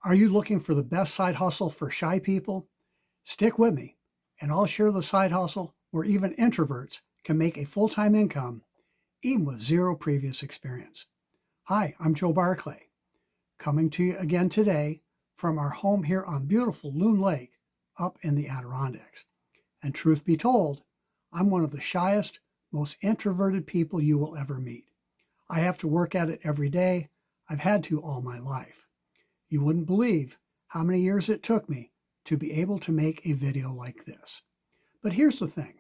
Are you looking for the best side hustle for shy people? Stick with me, and I'll share the side hustle where even introverts can make a full-time income even with zero previous experience. Hi, I'm Joe Barclay, coming to you again today from our home here on beautiful Loon Lake up in the Adirondacks. And truth be told, I'm one of the shyest, most introverted people you will ever meet. I have to work at it every day. I've had to all my life. You wouldn't believe how many years it took me to be able to make a video like this. But here's the thing.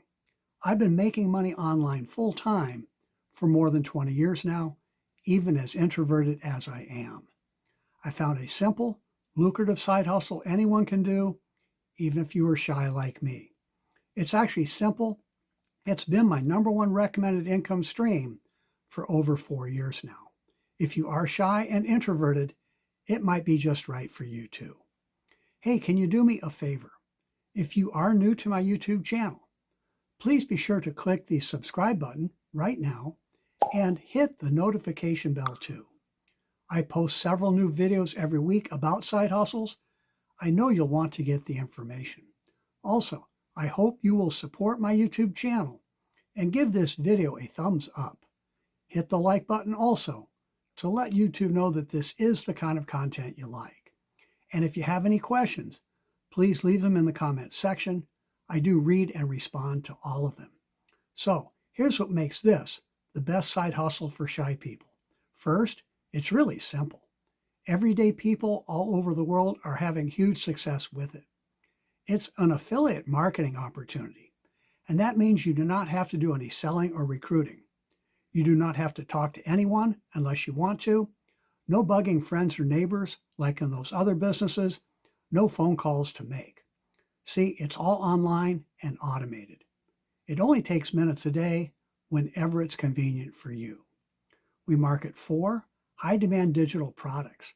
I've been making money online full time for more than 20 years now, even as introverted as I am. I found a simple, lucrative side hustle anyone can do, even if you are shy like me. It's actually simple. It's been my #1 recommended income stream for over 4 years now. If you are shy and introverted, it might be just right for you too. Hey, can you do me a favor? If you are new to my YouTube channel, please be sure to click the subscribe button right now and hit the notification bell too. I post several new videos every week about side hustles. I know you'll want to get the information. Also, I hope you will support my YouTube channel and give this video a thumbs up. Hit the like button also to let YouTube know that this is the kind of content you like. And if you have any questions, please leave them in the comments section. I do read and respond to all of them. So here's what makes this the best side hustle for shy people. First, it's really simple. Everyday people all over the world are having huge success with it. It's an affiliate marketing opportunity, and that means you do not have to do any selling or recruiting. You do not have to talk to anyone unless you want to. No bugging friends or neighbors like in those other businesses. No phone calls to make. See, it's all online and automated. It only takes minutes a day whenever it's convenient for you. We market 4 high-demand digital products.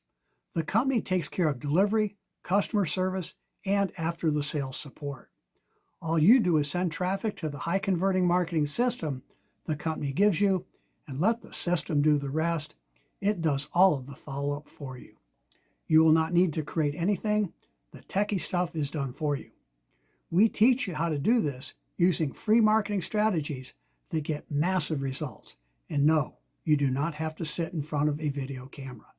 The company takes care of delivery, customer service, and after-the-sales support. All you do is send traffic to the high-converting marketing system the company gives you and let the system do the rest. It does all of the follow-up for you. You will not need to create anything. The techie stuff is done for you. We teach you how to do this using free marketing strategies that get massive results. And no, you do not have to sit in front of a video camera.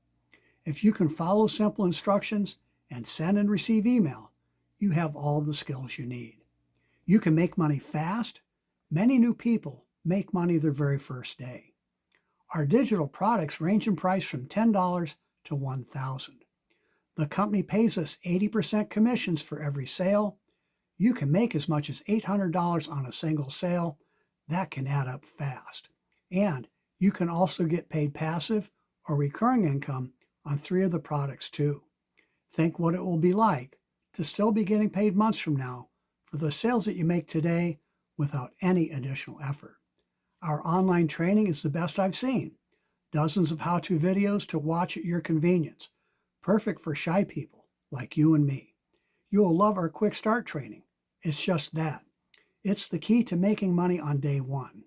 If you can follow simple instructions and send and receive email, you have all the skills you need. You can make money fast. Many new people make money their very first day. Our digital products range in price from $10 to $1,000. The company pays us 80% commissions for every sale. You can make as much as $800 on a single sale. That can add up fast. And you can also get paid passive or recurring income on 3 of the products too. Think what it will be like to still be getting paid months from now for the sales that you make today without any additional effort. Our online training is the best I've seen. Dozens of how-to videos to watch at your convenience. Perfect for shy people like you and me. You will love our quick start training. It's just that. It's the key to making money on day one.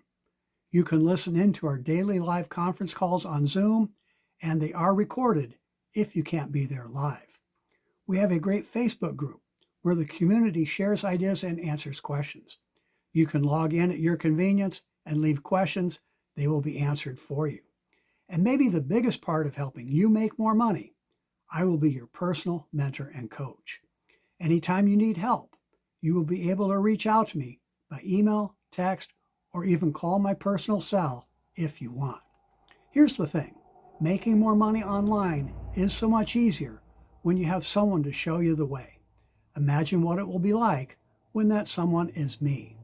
You can listen in to our daily live conference calls on Zoom, and they are recorded if you can't be there live. We have a great Facebook group where the community shares ideas and answers questions. You can log in at your convenience and leave questions. They will be answered for you. And maybe the biggest part of helping you make more money, I will be your personal mentor and coach. Anytime you need help, you will be able to reach out to me by email, text, or even call my personal cell if you want. Here's the thing. Making more money online is so much easier when you have someone to show you the way. Imagine what it will be like when that someone is me,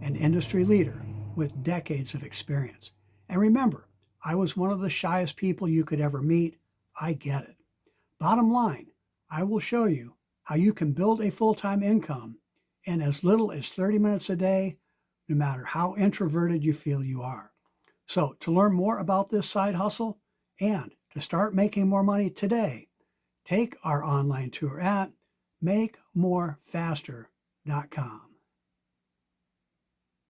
an industry leader with decades of experience. And remember, I was one of the shyest people you could ever meet. I get it. Bottom line, I will show you how you can build a full-time income in as little as 30 minutes a day, no matter how introverted you feel you are. So to learn more about this side hustle and to start making more money today, take our online tour at makemorefaster.com.